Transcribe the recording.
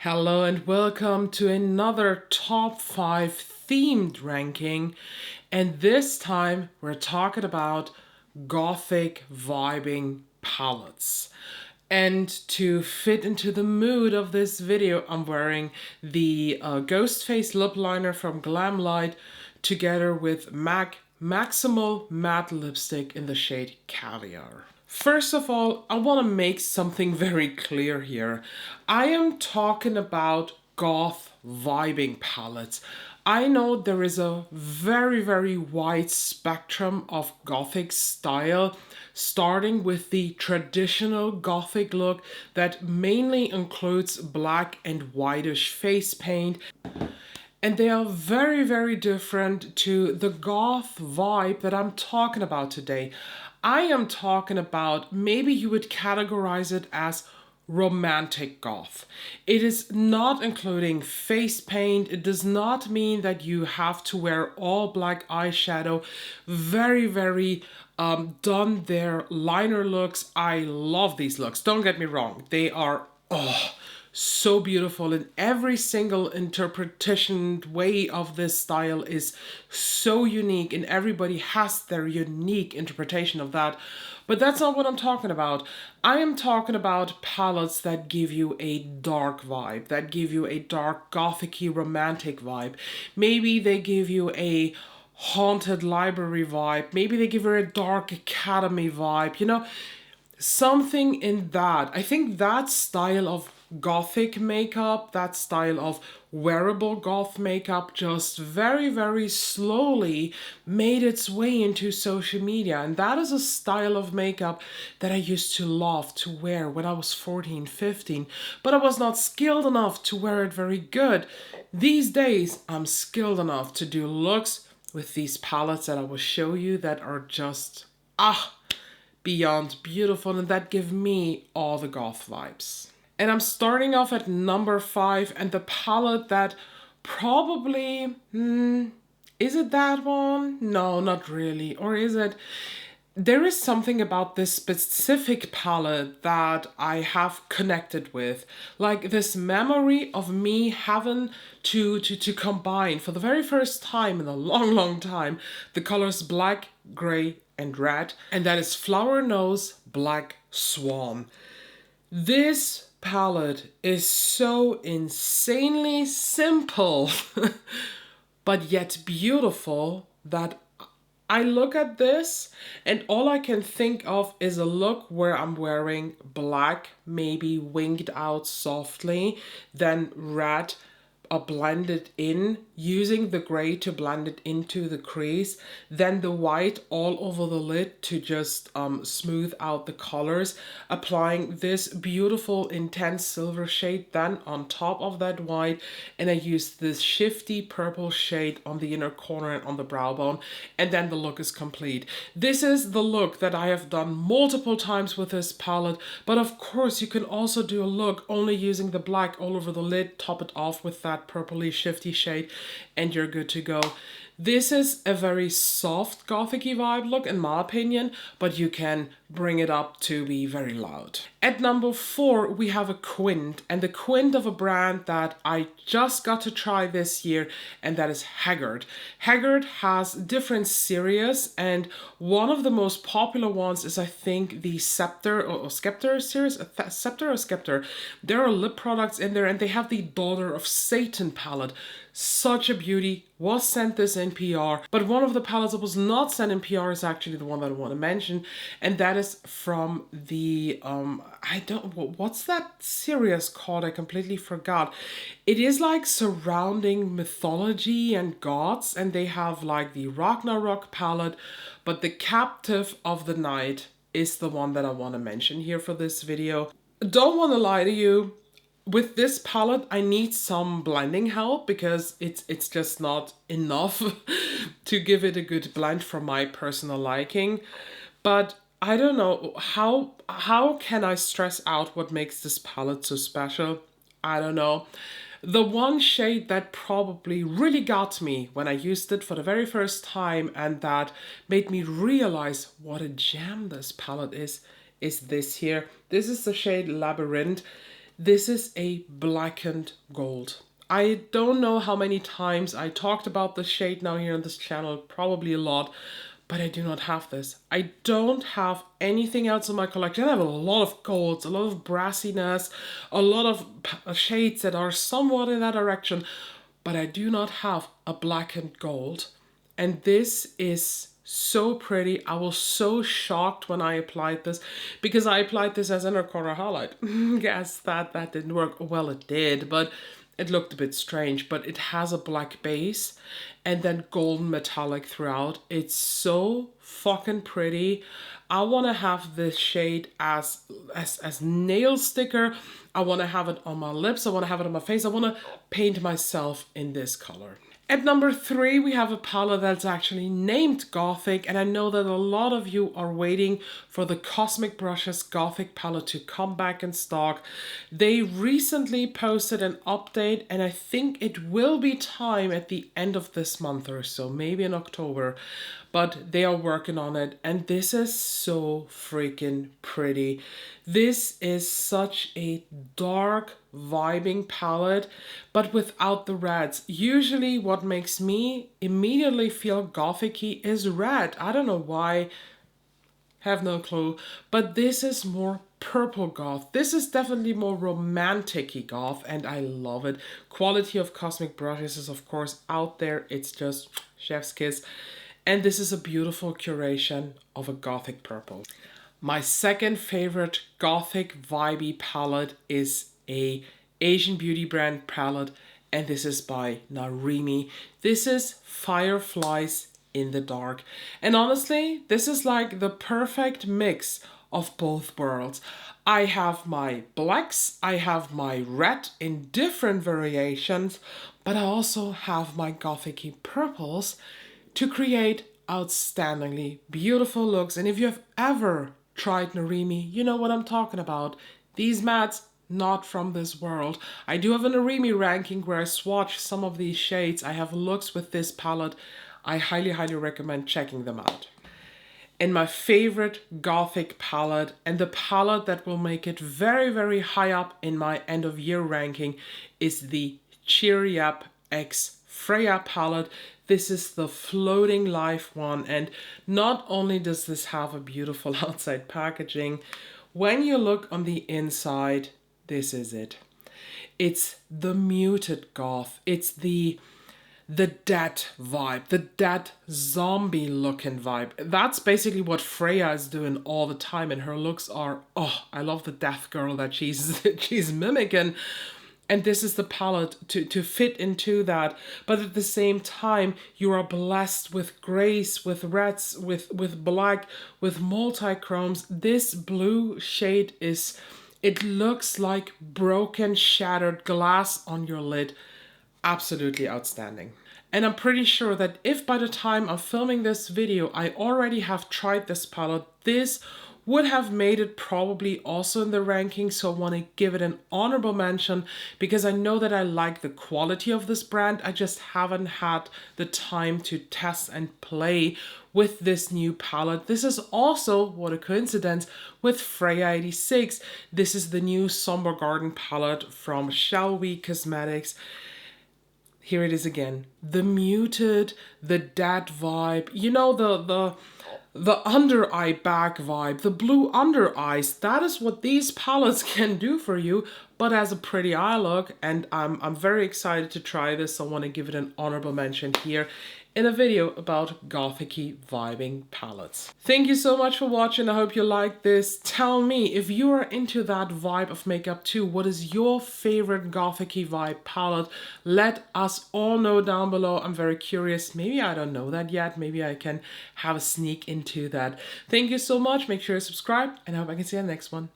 Hello and welcome to another top 5 themed ranking, and this time we're talking about Gothic vibing palettes. And to fit into the mood of this video, I'm wearing the Ghost Face lip liner from Glamlight together with MAC Maximal Matte Lipstick in the shade Caviar. First of all, I want to make something very clear here. I am talking about goth vibing palettes. I know there is a very wide spectrum of gothic style, starting with the traditional gothic look that mainly includes black and whitish face paint. And they are very different to the goth vibe that I'm talking about today. I am talking about, maybe you would categorize it as romantic goth. It is not including face paint. It does not mean that you have to wear all black eyeshadow. Very done their liner looks. I love these looks. Don't get me wrong. They are so beautiful, and every single interpretation way of this style is so unique, and everybody has their unique interpretation of that. But that's not what I'm talking about. I am talking about palettes that give you a dark vibe, that give you a dark gothic-y romantic vibe. Maybe they give you a haunted library vibe. Maybe they give you a dark academy vibe. You know, something in that. I think that style of gothic makeup, that style of wearable goth makeup just very slowly made its way into social media. And that is a style of makeup that I used to love to wear when I was 14, 15, but I was not skilled enough to wear it very good. These days, I'm skilled enough to do looks with these palettes that I will show you that are just, beyond beautiful, and that give me all the goth vibes. And I'm starting off at number 5, and the palette that probably, is it that one? No, not really. Or is it? There is something about this specific palette that I have connected with. Like this memory of me having to combine for the very first time in a long time the colors black, gray, and red. And that is Flower Nose Black Swan. This palette is so insanely simple but yet beautiful that I look at this and all I can think of is a look where I'm wearing black, maybe winged out softly, then red, blended in, using the gray to blend it into the crease, then the white all over the lid to just smooth out the colors, applying this beautiful intense silver shade then on top of that white, and I used this shifty purple shade on the inner corner and on the brow bone, and then the look is complete. This is the look that I have done multiple times with this palette, but of course you can also do a look only using the black all over the lid, top it off with that purpley shifty shade, and you're good to go. This is a very soft gothic-y vibe look in my opinion, but you can bring it up to be very loud. At number 4 we have a quint, and the quint of a brand that I just got to try this year, and that is Haggard. Haggard has different series, and one of the most popular ones is I think the Scepter or Scepter series, Scepter or Scepter. There are lip products in there, and they have the Daughter of Satan palette. Such a beauty. Was sent this in PR, but one of the palettes that was not sent in PR is actually the one that I want to mention, and that is from the what's that series called? I completely forgot. It is like surrounding mythology and gods, and they have like the Ragnarok palette, but the Captive of the Night is the one that I want to mention here for this video. Don't want to lie to you. With this palette, I need some blending help because it's just not enough to give it a good blend for my personal liking. But I don't know, how can I stress out what makes this palette so special? I don't know. The one shade that probably really got me when I used it for the very first time and that made me realize what a gem this palette is this here. This is the shade Labyrinth. This is a blackened gold. I don't know how many times I talked about this shade now here on this channel, probably a lot, but I do not have this. I don't have anything else in my collection. I have a lot of golds, a lot of brassiness, a lot of shades that are somewhat in that direction, but I do not have a blackened gold. And this is so pretty. I was so shocked when I applied this, because I applied this as inner corner highlight. Guess that didn't work. Well, it did, but it looked a bit strange. But it has a black base and then golden metallic throughout. It's so fucking pretty. I want to have this shade as nail sticker. I want to have it on my lips. I want to have it on my face. I want to paint myself in this color. At number 3, we have a palette that's actually named Gothic, and I know that a lot of you are waiting for the Cosmic Brushes Gothic palette to come back in stock. They recently posted an update, and I think it will be time at the end of this month or so, maybe in October, but they are working on it, and this is so freaking pretty. This is such a dark, vibing palette, but without the reds. Usually what makes me immediately feel gothic-y is red. I don't know why, have no clue, but this is more purple goth. This is definitely more romantic-y goth, and I love it. Quality of Cosmic Brushes is of course out there. It's just chef's kiss. And this is a beautiful curation of a gothic purple. My second favorite gothic vibey palette is a Asian beauty brand palette, and this is by Nari. This is Fireflies in the Dark. And honestly, this is like the perfect mix of both worlds. I have my blacks, I have my red in different variations, but I also have my gothic-y purples to create outstandingly beautiful looks. And if you have ever tried Nari, you know what I'm talking about. These mattes, not from this world. I do have a Nari ranking where I swatch some of these shades. I have looks with this palette. I highly recommend checking them out. And my favorite gothic palette, and the palette that will make it very high up in my end of year ranking, is the Cheery Up X Freya palette. This is the floating life one, and not only does this have a beautiful outside packaging, when you look on the inside, this is it. It's the muted goth. It's the dead vibe, the dead zombie looking vibe. That's basically what Freya is doing all the time, and her looks are, oh, I love the death girl that she's mimicking. And this is the palette to fit into that. But at the same time, you are blessed with grace, with reds, with black, with multi-chromes. This blue shade is, it looks like broken, shattered glass on your lid. Absolutely outstanding. And I'm pretty sure that if by the time I'm filming this video, I already have tried this palette, this would have made it probably also in the ranking. So I want to give it an honorable mention because I know that I like the quality of this brand. I just haven't had the time to test and play with this new palette. This is also, what a coincidence, with Freya 86. This is the new Somber Garden palette from Shall We Cosmetics. Here it is again. The muted, the dead vibe. You know, the under eye bag vibe, the blue under eyes. That is what these palettes can do for you, but as a pretty eye look. And I'm very excited to try this. So I want to give it an honorable mention here in a video about gothic-y vibing palettes. Thank you so much for watching. I hope you liked this. Tell me if you are into that vibe of makeup too. What is your favorite gothic-y vibe palette? Let us all know down below. I'm very curious. Maybe I don't know that yet. Maybe I can have a sneak into that. Thank you so much. Make sure you subscribe, and I hope I can see you in the next one.